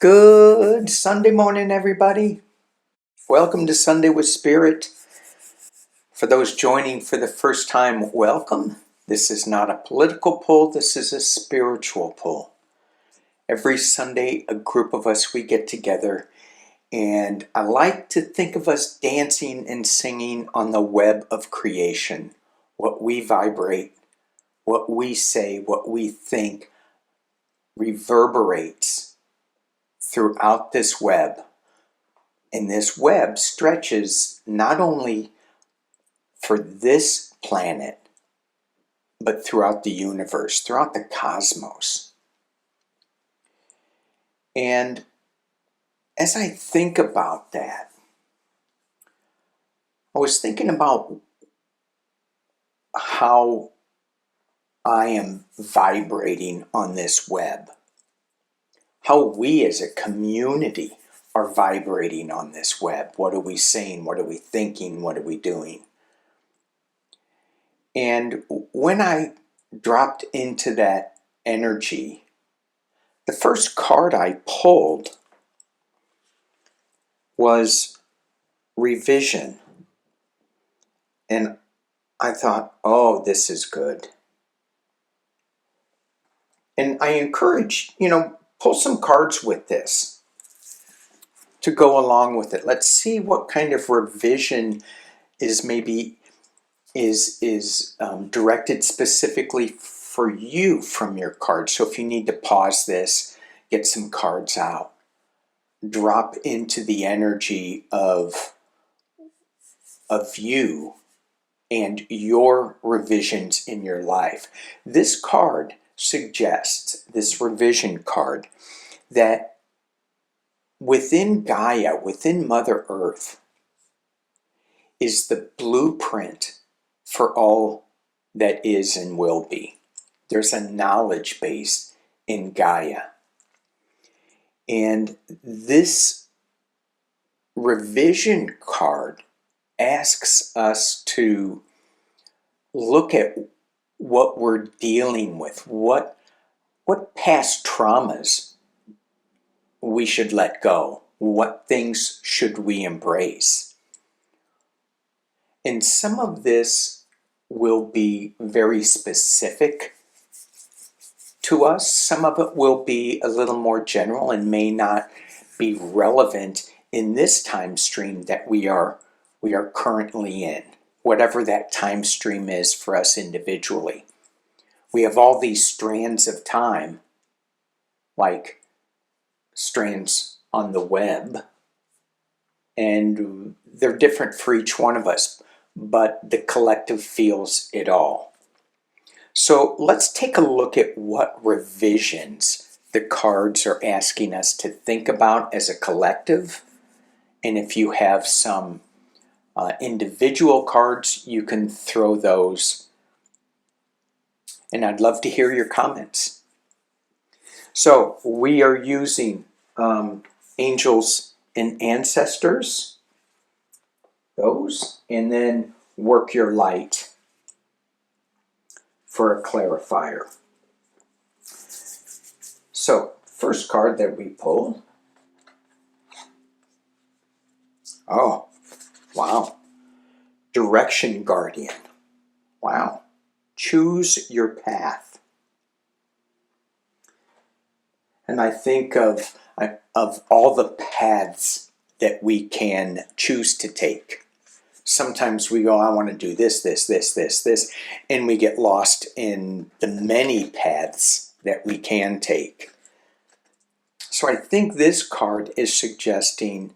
Good Sunday morning, everybody. Welcome to Sunday with Spirit. For those joining for the first time, welcome. This is not a political pull, this is a spiritual pull. Every Sunday, a group of us, we get together, and I like to think of us dancing and singing on the web of creation. What we vibrate, what we say, what we think reverberates throughout this web. And this web stretches not only for this planet, but throughout the universe, throughout the cosmos. And as I think about that, I was thinking about how I am vibrating on this web, how we as a community are vibrating on this web. What are we saying? What are we thinking? What are we doing? And when I dropped into that energy, the first card I pulled was Revision. And I thought, oh, this is good. And I encourage, pull some cards with this to go along with it. Let's see what kind of revision is directed specifically for you from your cards. So if you need to pause this, get some cards out, drop into the energy of you and your revisions in your life. This card suggests, this revision card, that within Gaia, within Mother Earth, is the blueprint for all that is and will be. There's a knowledge base in Gaia. And this revision card asks us to look at what we're dealing with, what past traumas we should let go, what things should we embrace. And some of this will be very specific to us. Some of it will be a little more general and may not be relevant in this time stream that we are currently in, whatever that time stream is for us individually. We have all these strands of time, like strands on the web, and they're different for each one of us, but the collective feels it all. So let's take a look at what revisions the cards are asking us to think about as a collective. And if you have some individual cards, you can throw those. And I'd love to hear your comments. So we are using Angels and Ancestors, those, and then Work Your Light for a clarifier. So first card that we pulled, oh, wow, Direction Guardian. Wow. Choose your path. And I think of all the paths that we can choose to take. Sometimes we go, I want to do this, and we get lost in the many paths that we can take. So I think this card is suggesting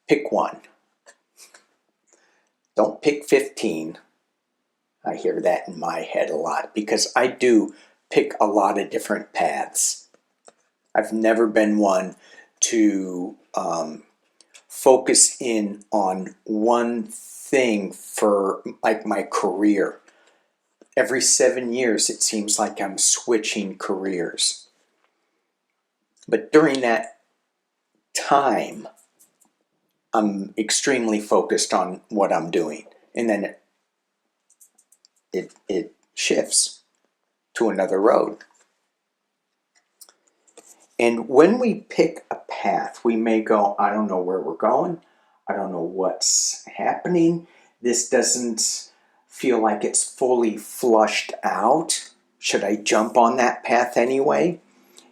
pick one. Don't pick 15. I hear that in my head a lot because I do pick a lot of different paths. I've never been one to focus in on one thing for like my career. Every 7 years it seems like I'm switching careers. But during that time, I'm extremely focused on what I'm doing. And then it shifts to another road. And when we pick a path, we may go, I don't know where we're going. I don't know what's happening. This doesn't feel like it's fully flushed out. Should I jump on that path anyway?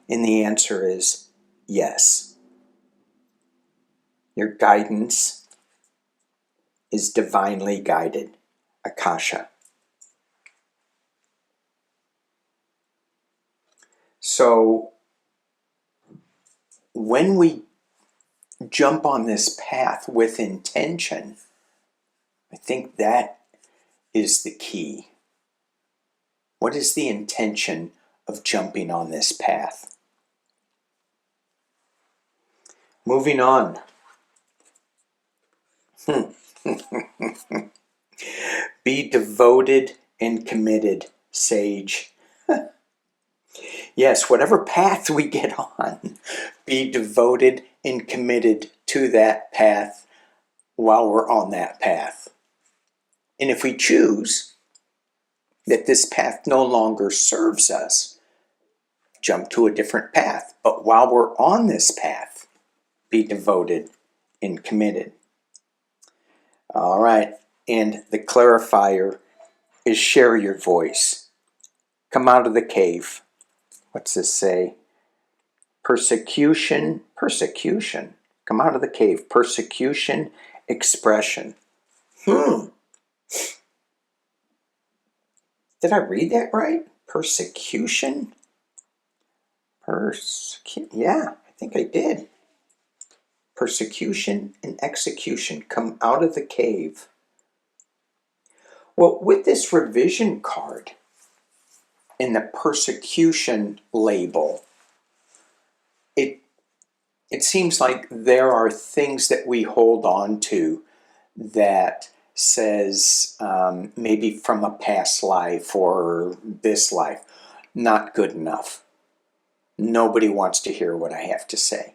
And the answer is yes. Your guidance is divinely guided, Akasha. So when we jump on this path with intention, I think that is the key. What is the intention of jumping on this path? Moving on. Be devoted and committed, sage. Yes, whatever path we get on, be devoted and committed to that path while we're on that path. And if we choose that this path no longer serves us, jump to a different path. But while we're on this path, be devoted and committed. All right, and the clarifier is share your voice. Come out of the cave. What's this say? Persecution. Come out of the cave. Persecution, expression. Did I read that right? Persecution? Yeah, I think I did. Persecution and execution. Come out of the cave. Well, with this revision card and the persecution label, it seems like there are things that we hold on to that says maybe from a past life or this life, not good enough. Nobody wants to hear what I have to say.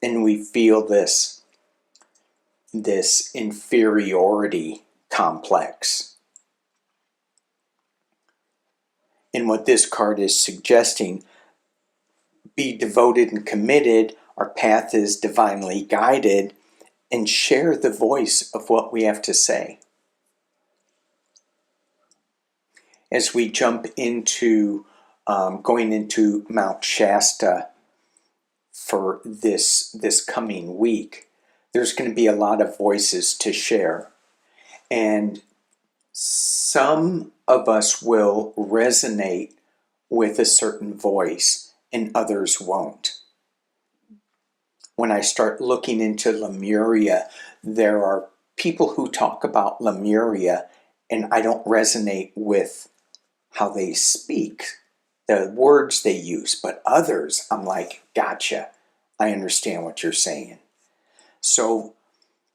And we feel this inferiority complex. And what this card is suggesting, be devoted and committed, our path is divinely guided, and share the voice of what we have to say. As we jump into going into Mount Shasta for this coming week, there's going to be a lot of voices to share. And some of us will resonate with a certain voice and others won't. When I start looking into Lemuria, there are people who talk about Lemuria and I don't resonate with how they speak, the words they use, but others, I'm like, gotcha, I understand what you're saying. So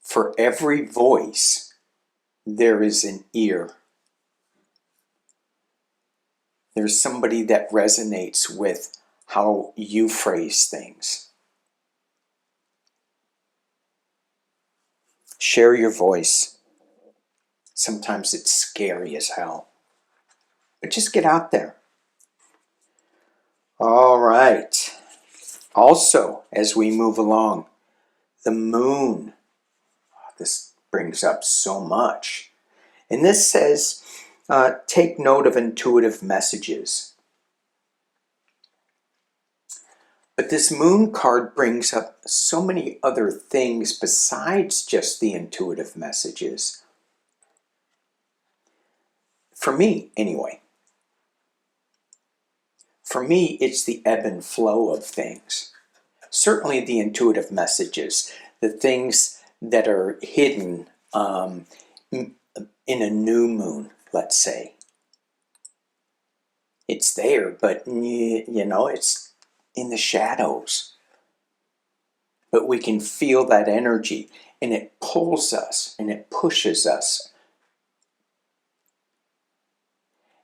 for every voice, there is an ear. There's somebody that resonates with how you phrase things. Share your voice. Sometimes it's scary as hell, but just get out there. All right. Also, as we move along, the moon. This brings up so much. And this says, take note of intuitive messages. But this moon card brings up so many other things besides just the intuitive messages. For me, anyway. For me, it's the ebb and flow of things. Certainly the intuitive messages, the things that are hidden in a new moon, let's say. It's there, but it's in the shadows. But we can feel that energy, and it pulls us, and it pushes us.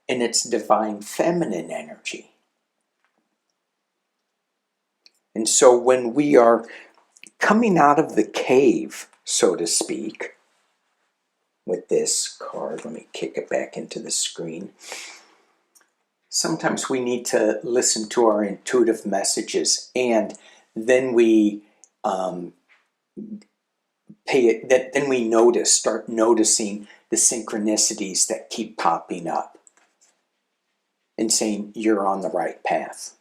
And it's divine feminine energy. And so when we are coming out of the cave, so to speak, with this card, let me kick it back into the screen. sometimes we need to listen to our intuitive messages, and then we then we start noticing the synchronicities that keep popping up and saying you're on the right path.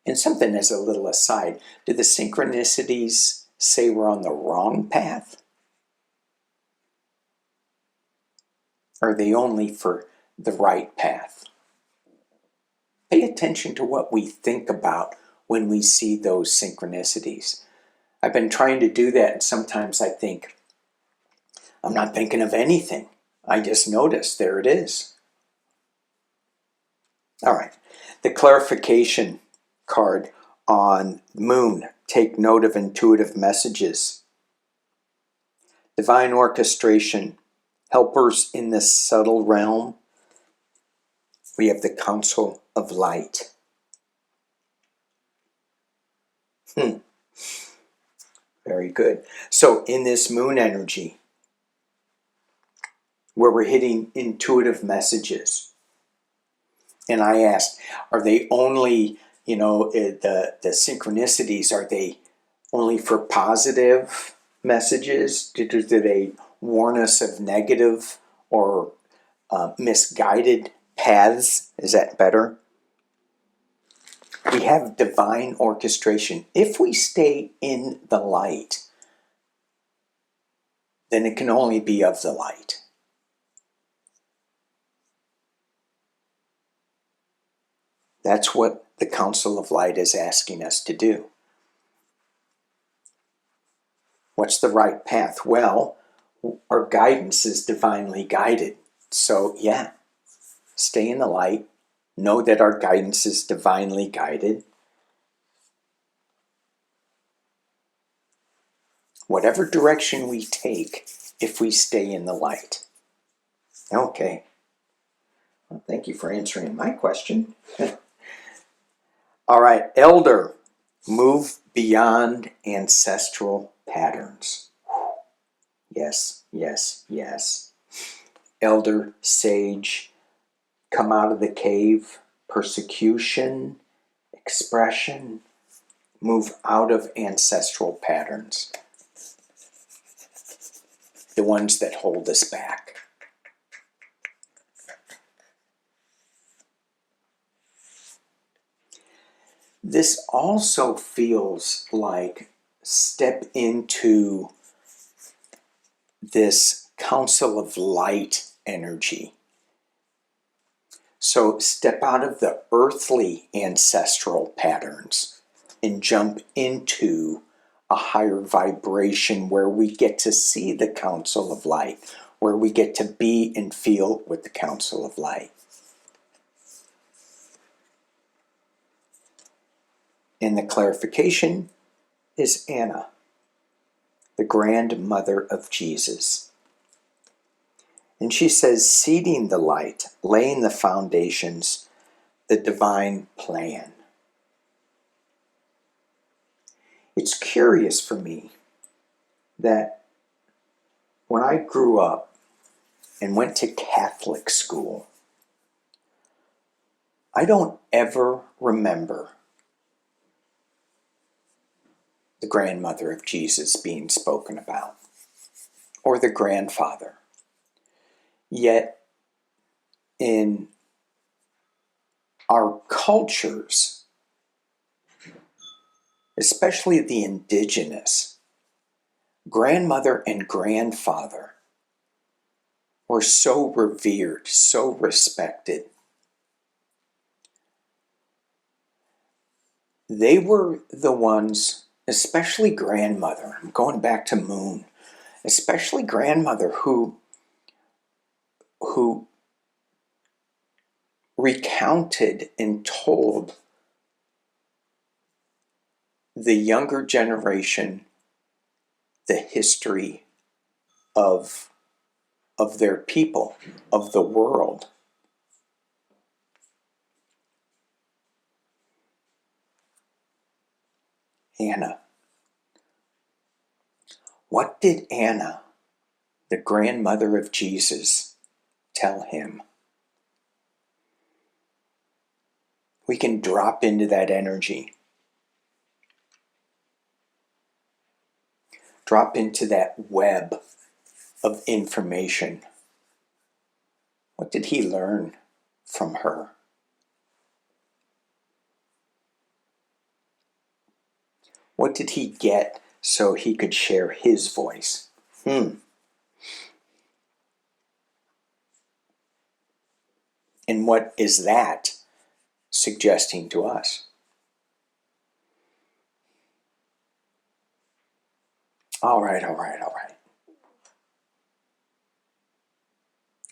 And something as a little aside, do the synchronicities say we're on the wrong path? Or are they only for the right path? Pay attention to what we think about when we see those synchronicities. I've been trying to do that, and sometimes I think, I'm not thinking of anything. I just noticed, there it is. All right, the clarification card on Moon. Take note of intuitive messages. Divine orchestration, helpers in the subtle realm. We have the Council of Light. Very good. So in this moon energy, where we're hitting intuitive messages, and I asked, are they only, the synchronicities, are they only for positive messages? Do they warn us of negative or misguided paths? Is that better? We have divine orchestration. If we stay in the light, then it can only be of the light. That's what the Council of Light is asking us to do. What's the right path? Well, our guidance is divinely guided. So yeah, stay in the light. Know that our guidance is divinely guided. Whatever direction we take, if we stay in the light. Okay. Well, thank you for answering my question. All right, Elder, move beyond ancestral patterns. Yes, yes, yes. Elder, sage, come out of the cave, persecution, expression, move out of ancestral patterns. The ones that hold us back. This also feels like step into this Council of Light energy. So step out of the earthly ancestral patterns and jump into a higher vibration where we get to see the Council of Light, where we get to be and feel with the Council of Light. And the clarification is Anna, the grandmother of Jesus. And she says, seeding the light, laying the foundations, the divine plan. It's curious for me that when I grew up and went to Catholic school, I don't ever remember the grandmother of Jesus being spoken about, or the grandfather. Yet, in our cultures, especially the indigenous, grandmother and grandfather were so revered, so respected. They were the ones, especially grandmother, I'm going back to Moon, especially grandmother who recounted and told the younger generation the history of their people, of the world. Anna. What did Anna, the grandmother of Jesus, tell him. We can drop into that energy. Drop into that web of information. What did he learn from her? What did he get so he could share his voice? And what is that suggesting to us? All right.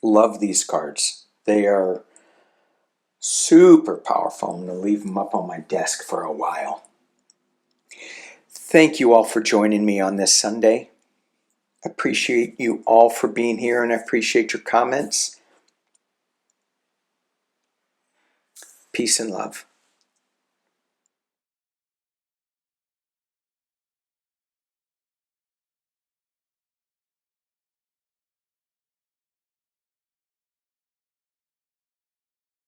Love these cards. They are super powerful. I'm going to leave them up on my desk for a while. Thank you all for joining me on this Sunday. I appreciate you all for being here, and I appreciate your comments. Peace and love.